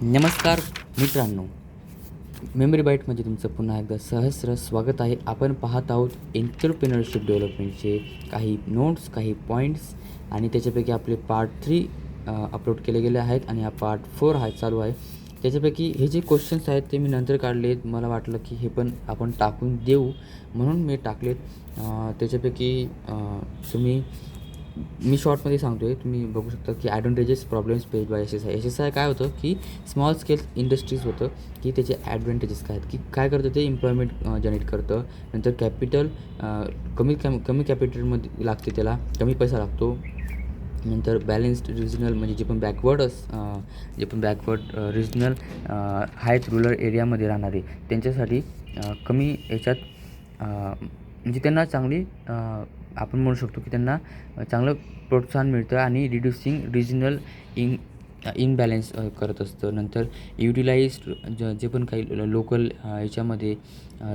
नमस्कार मित्रांनो, मेमरी बाईटमध्ये तुमचं पुन्हा एकदा सहस्र स्वागत आहे. आपण पाहत आहोत एंटरप्रेन्योरशिप डेव्हलपमेंटचे काही नोट्स, काही पॉईंट्स आणि त्याच्यापैकी आपले पार्ट 3 अपलोड केले गेले आहेत आणि हा पार्ट 4 चालू आहे. त्याच्यापैकी हे जे क्वेश्चन्स आहेत ते मी नंतर काढलेत. मला वाटलं की हे पण आपण टाकून देऊ म्हणून मी टाकलेत. त्याच्यापैकी मी शॉर्टमध्ये सांगतो आहे. तुम्ही बघू शकता की ॲडव्हांटेजेस प्रॉब्लेम्स फेस बाय एस-एस-आय काय होतं की स्मॉल स्केल इंडस्ट्रीज होतं की त्याचे ॲडव्हांटेजेस काय आहेत की काय करतं ते एम्प्लॉयमेंट जनरेट करतं. नंतर कॅपिटल कमी कॅपिटलमध्ये लागते, त्याला कमी पैसा लागतो. नंतर बॅलेन्स्ड रिजनल म्हणजे जे पण बॅकवर्ड रिजनल आहेत रुरल एरियामध्ये राहणारे त्यांच्यासाठी कमी याच्यात म्हणजे त्यांना चांगली आपण म्हणू शकतो की त्यांना चांगलं प्रोत्साहन मिळतं आणि रिड्युसिंग रिजनल इनबॅलन्स करत असतं. नंतर युटिलाइज्ड जे पण काही लोकल याच्यामध्ये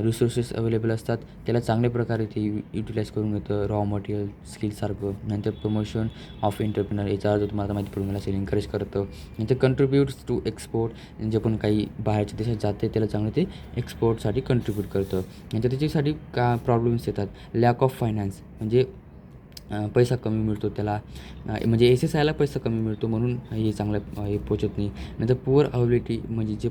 रिसोर्सेस अवेलेबल असतात त्याला चांगल्या प्रकारे ते युटिलाइज करून घेतं, रॉ मटेरियल स्किलसारखं. नंतर प्रमोशन ऑफ एंटरप्रेनर, याचा अर्थ तुम्हाला माहिती पडून मला सेल एनकरेज करतं. नंतर कंट्रीब्युट्स टू एक्सपोर्ट, जे पण काही बाहेरच्या देशात जाते त्याला चांगलं ते एक्सपोर्टसाठी कंट्रीब्यूट करतं. नंतर त्याच्यासाठी का प्रॉब्लेम्स येतात, लॅक ऑफ फायनान्स म्हणजे पैसा कमी मिळतो त्याला, म्हणजे एस-एस-आयला पैसा कमी मिळतो म्हणून हे चांगलं हे पोचत नाही. नंतर पुअर अवेलेबिलिटी म्हणजे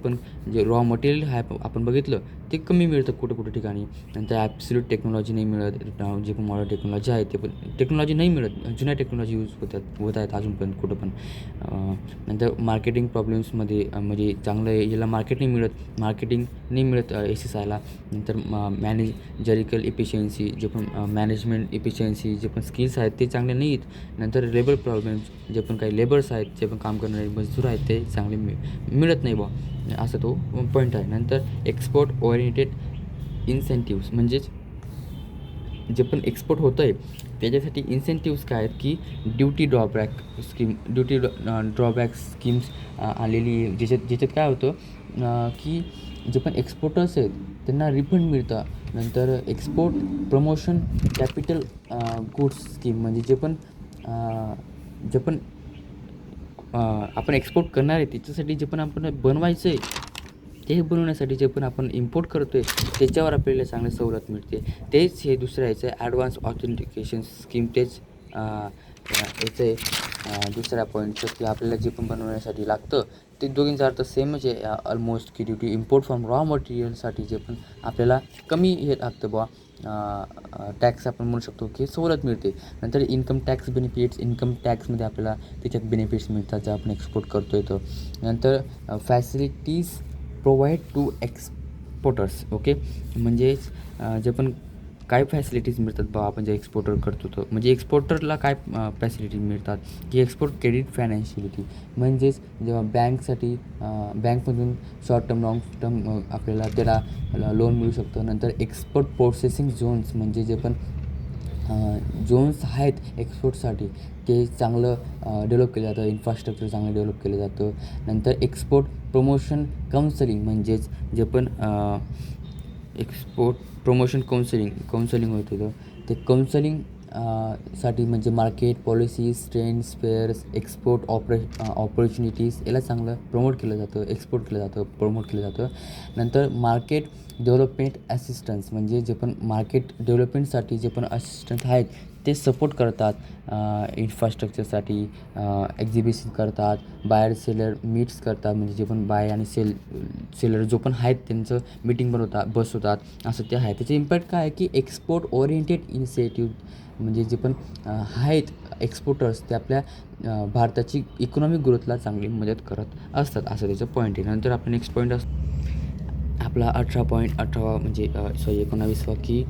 जे रॉ मटेरियल आहे आपण बघितलं ते कमी मिळतं कुठं ठिकाणी. नंतर ॲब्सल्यूट टेक्नॉलॉजी नाही मिळत, जे पण मॉडर्न टेक्नॉलॉजी आहे ते पण टेक्नॉलॉजी नाही मिळत, जुन्या टेक्नॉलॉजी यूज होत आहेत अजून पण कुठं पण. नंतर मार्केटिंग प्रॉब्लेम्समध्ये म्हणजे चांगलं याला मार्केटिंग नाही मिळत एस-एस-आयला. नंतर मॅनेजरिकल इफिशियन्सी, जे पण मॅनेजमेंट इफिशियन्सी, जे पण स्किल्स आहेत ते चांगले नाही आहेत. नंतर लेबर प्रॉब्लेम्स, जे पण काही लेबर्स आहेत, जे पण काम करणारे मजदूर आहेत ते चांगले मिळत नाही बा, असा तो पॉईंट आहे. नंतर एक्सपोर्ट ओरिएंटेड इन्सेंटिव्स म्हणजेच जे पण एक्सपोर्ट होतं आहे त्याच्यासाठी इन्सेंटिव्स काय आहेत की ड्युटी ड्रॉबॅक स्कीम्स आलेली, ज्याच्यात काय होतं की जे पण एक्सपोर्टर्स आहेत त्यांना रिफंड मिळतं. नंतर export promotion capital goods scheme म्हणजे जे पण आपण एक्सपोर्ट करणार आहे त्याच्यासाठी जे पण आपण बनवायचं आहे ते बनवण्यासाठी जे पण आपण इम्पोर्ट करतो आहे त्याच्यावर आपल्याला चांगली सवलत मिळते. तेच हे दुसरं याचं ॲडव्हान्स ऑथेंटिकेशन स्कीम, तेच याचं आहे दुसऱ्या पॉईंटचं की आपल्याला जे पण बनवण्यासाठी लागतं ते दोघींचा अर्थ सेमच आहे ऑलमोस्ट की ड्युटी इम्पोर्ट फ्रॉम रॉ मटेरियलसाठी जे पण आपल्याला कमी हे लागतं बुवा टॅक्स आपण म्हणू शकतो की सवलत मिळते. नंतर इन्कम टॅक्स बेनिफिट्स, इन्कम टॅक्समध्ये आपल्याला त्याच्यात बेनिफिट्स मिळतात जे आपण एक्सपोर्ट करतो येतो. नंतर facilities provide to exporters, okay म्हणजेच जे पण काय फॅसिलिटीज मिळतात बा आपण जे एक्सपोर्टर करतो तो म्हणजे एक्सपोर्टरला काय फॅसिलिटी मिळतात की एक्सपोर्ट क्रेडिट फायनान्शियलिटी म्हणजेच जेव्हा बँकमधून शॉर्ट टर्म लॉंग टर्म आपल्याला त्याला लोन मिळू शकतं. नंतर एक्सपोर्ट प्रोसेसिंग झोन्स म्हणजे जे पण झोन्स आहेत एक्सपोर्टसाठी ते चांगलं डेव्हलप केलं जातं, इन्फ्रास्ट्रक्चर चांगलं डेव्हलप केलं जातं. नंतर एक्सपोर्ट प्रमोशन काउन्सिलिंग म्हणजेच जे पण एक्सपोर्ट प्रमोशन काउन्सिलिंग होतं ते काउन्सिलिंग साठी म्हणजे market policies, trends, fares, export opportunities याला चांगलं प्रमोट केलं जातं. नंतर मार्केट डेव्हलपमेंट असिस्टन्स म्हणजे जे पण मार्केट डेव्हलपमेंटसाठी जे पण असिस्टंट आहेत ते सपोर्ट करतात, इन्फ्रास्ट्रक्चरसाठी एक्झिबिशन करतात, बायर सेलर मीट्स करतात म्हणजे जे पण बाय आणि सेलर जो पण आहेत त्यांचं मीटिंग बसवतात असं ते आहे. त्याचे इम्पॅक्ट काय आहे की एक्सपोर्ट ओरिएंटेड इनिशिएटिव्ह म्हणजे जे पण आहेत एक्सपोर्टर्स ते आपल्या भारताची इकॉनॉमिक ग्रोथला चांगली मदत करत असतात, असं त्याचं पॉईंट आहे. नंतर आपला नेक्स्ट पॉईंट आपला 18 म्हणजे 19 की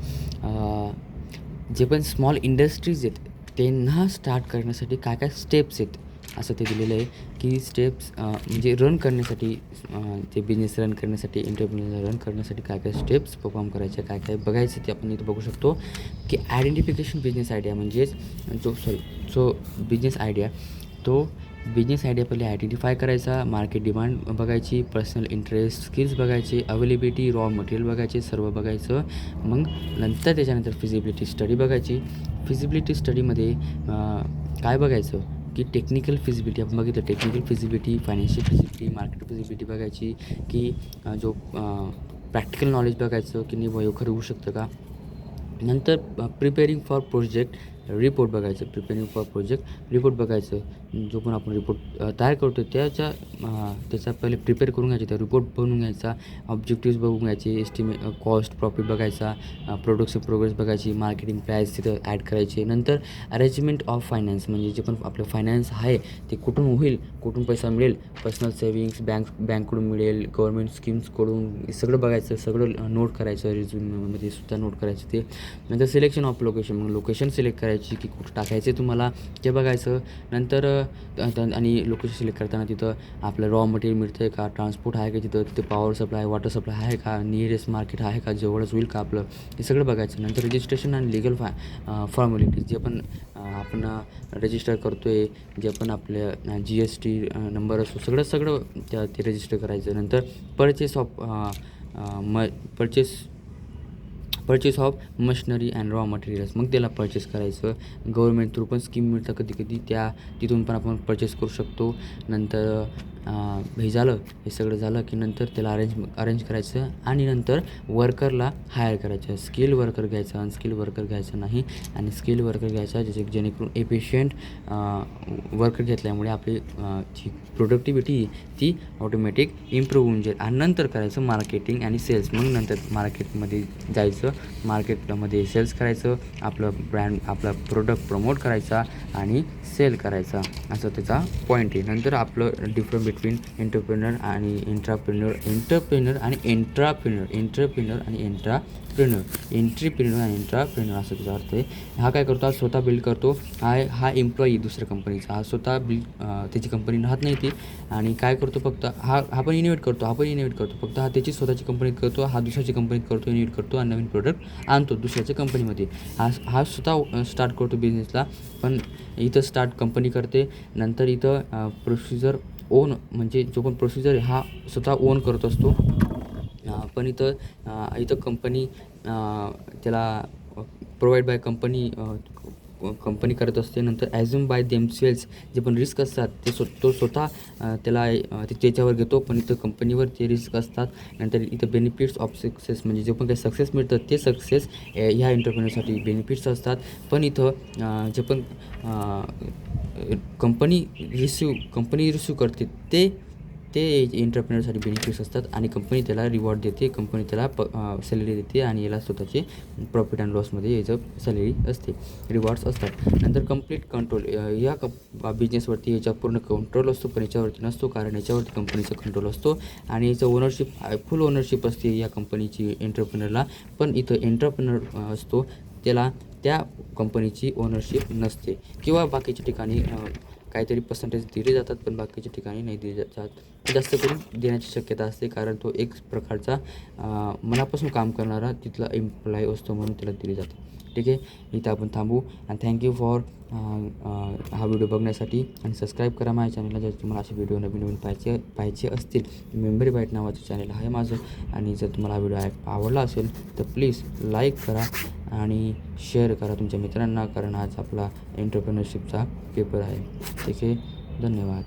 जे पण स्मॉल इंडस्ट्रीज आहेत त्यांना स्टार्ट करण्यासाठी काय काय स्टेप्स आहेत असं ते दिलेलं आहे की स्टेप्स म्हणजे रन करण्यासाठी ते बिझनेस रन करण्यासाठी एंटरप्रेन्योर रन करण्यासाठी काय काय स्टेप्स परफॉर्म करायचे, काय काय बघायचं ते आपण इथं बघू शकतो की आयडेंटिफिकेशन बिझनेस आयडिया म्हणजेच बिझनेस आयडिया पहिले आयडेंटिफाय करायचा, मार्केट डिमांड बघायची, पर्सनल इंटरेस्ट स्किल्स बघायची, अवेलेबिलिटी रॉ मटेरियल बघायचे, सर्व बघायचं. मग नंतर त्याच्यानंतर फिजिबिलिटी स्टडी बघायची. फिजिबिलिटी स्टडीमध्ये काय बघायचं की टेक्निकल फिजिबिलिटी आपण बघितलं, technical feasibility, financial feasibility, market feasibility बघायची, की जो प्रॅक्टिकल नॉलेज बघायचं की नाही बुवा खरं होऊ शकतं का. नंतर प्रिपेरिंग फॉर प्रोजेक्ट रिपोर्ट बघायचं, प्रिपेरिंग फॉर प्रोजेक्ट रिपोर्ट बघायचं. जो पण आपण रिपोर्ट तयार करतो त्याचा पहिले प्रिपेअर करून घ्यायचे, त्या रिपोर्ट बनवून घ्यायचा, ऑब्जेक्टिव्स बघून घ्यायचे, एस्टिमेट कॉस्ट प्रॉफिट बघायचा, प्रोडक्टची प्रोग्रेस बघायची, मार्केटिंग प्राईस तिथं ॲड करायचे. नंतर अरेंजमेंट ऑफ फायनान्स, म्हणजे जे पण आपलं फायनान्स आहे ते कुठून होईल, कुठून पैसा मिळेल, पर्सनल सेविंग्स बँककडून मिळेल, गव्हर्मेंट स्कीम्सकडून, हे सगळं बघायचं, सगळं नोट करायचं, रिझ्यूममध्ये सुद्धा नोट करायचं ते. नंतर सिलेक्शन ऑफ लोकेशन, मग लोकेशन सिलेक्ट करायची की कुठं टाकायचे तुम्हाला ते बघायचं. नंतर आणि लोकेशन सिलेक्ट करताना तिथं आपलं रॉ मटेरियल मिळतं आहे का, ट्रान्सपोर्ट आहे का, तिथे पॉवर सप्लाय, वॉटर सप्लाय आहे का, नियरेस्ट मार्केट आहे का, जवळच होईल का आपलं, हे सगळं बघायचं. नंतर रजिस्ट्रेशन आणि लिगल फॉर्मॅलिटीज, जे पण आपण रजिस्टर करतो आहे, जे पण आपल्या GST नंबर असतो, सगळं ते रजिस्टर करायचं. नंतर purchase of machinery and raw materials, मग त्याला परचेस करायचं. गव्हर्मेंट थ्रू पण स्कीम मिळतं कधी तिथून पण आपण परचेस करू शकतो. नंतर हे सगळं झालं की नंतर त्याला अरेंज करायचं आणि नंतर वर्करला हायर करायचं. स्किल वर्कर घ्यायचा, अनस्किल वर्कर घ्यायचं नाही. आणि स्किल वर्कर घ्यायचा जेणेकरून एफिशियंट वर्कर घेतल्यामुळे आपली जी प्रोडक्टिव्हिटी ती ऑटोमॅटिक इम्प्रूव्ह होऊन जाईल. आणि नंतर करायचं मार्केटिंग आणि सेल्स, मग नंतर मार्केटमध्ये जायचं, मार्केटमध्ये सेल्स करायचं, आपलं ब्रँड, आपला प्रोडक्ट प्रमोट करायचा आणि सेल करायचा, असं त्याचा पॉईंट आहे. नंतर आपलं डिफरन्स बिटवीन एंटरप्रेनर आणि इंट्राप्रेनर आणि एंट्राप्रेनर असं त्याचा अर्थ आहे. हा काय करतो, हा स्वतः बिल्ड करतो, हा एम्प्लॉई दुसऱ्या कंपनीचा, हा स्वतः बिल्ड त्याची कंपनी राहत नाही ती. आणि काय करतो फक्त हा पण इनोव्हेट करतो, फक्त हा त्याची स्वतःची कंपनीत करतो, हा दुसऱ्याची कंपनीत करतो, इनोव्हेट करतो आणि नवीन प्रोडक्ट आणतो दुसऱ्याच्या कंपनीमध्ये. हा स्वतः स्टार्ट करतो बिझनेसला, पण इथं स्टार्ट कंपनी करते. नंतर इथं प्रोसिजर म्हणजे जो पण प्रोसिजर आहे हा स्वतः ओन करत असतो. पण इथं कंपनी त्याला प्रोव्हाइड बाय कंपनी करत असते. नंतर ॲझ्युम बाय देमसेल्स, जे पण रिस्क असतात ते तो स्वतः त्याच्यावर घेतो, पण इथं कंपनीवर ते रिस्क असतात. नंतर इथं बेनिफिट्स ऑफ सक्सेस, म्हणजे जे पण काही सक्सेस मिळतं ते सक्सेस ह्या एंटरप्रेनरसाठी बेनिफिट्स असतात. पण इथं जे पण कंपनी रिसिव्ह करते ते एंटरप्रेनरसाठी बेनिफिट्स असतात. आणि कंपनी त्याला रिवॉर्ड देते, कंपनी त्याला सॅलरी देते आणि याला स्वतःचे प्रॉफिट अँड लॉसमध्ये याचं सॅलरी असते, रिवॉर्ड्स असतात. नंतर कंप्लीट कंट्रोल, या बिझनेसवरती याचा पूर्ण कंट्रोल असतो, पण याच्यावरती नसतो, कारण याच्यावरती कंपनीचा कंट्रोल असतो आणि याचं फुल ओनरशिप असते या कंपनीची एंटरप्रेनरला. पण इथं एंटरप्रेनर असतो त्याला त्या कंपनीची ओनरशिप नसते, किंवा बाकीच्या ठिकाणी काहीतरी पर्सेंटेज दिले जातात, पण बाकीच्या ठिकाणी नाही दिले जातात. जास्त करून देण्याची शक्यता असते, कारण तो एक प्रकारचा मनापासून काम करणारा तिथला एम्प्लॉय असतो, म्हणून त्याला दिली जाते. ठीक आहे, इथं आपण थांबू. आणि थँक्यू फॉर हा व्हिडिओ बघण्यासाठी. आणि सबस्क्राईब करा माझ्या चॅनलला, जर तुम्हाला असे व्हिडिओ नवीन पाहायचे असतील. मेंबरी बाईट नावाचं चॅनल आहे माझं. आणि जर तुम्हाला हा व्हिडिओ आवडला असेल तर प्लीज लाईक करा आणि शेअर करा तुमच्या मित्रांना, कारण आज आपला एंटरप्रेनरशिपचा पेपर आहे. ठीक आहे, धन्यवाद.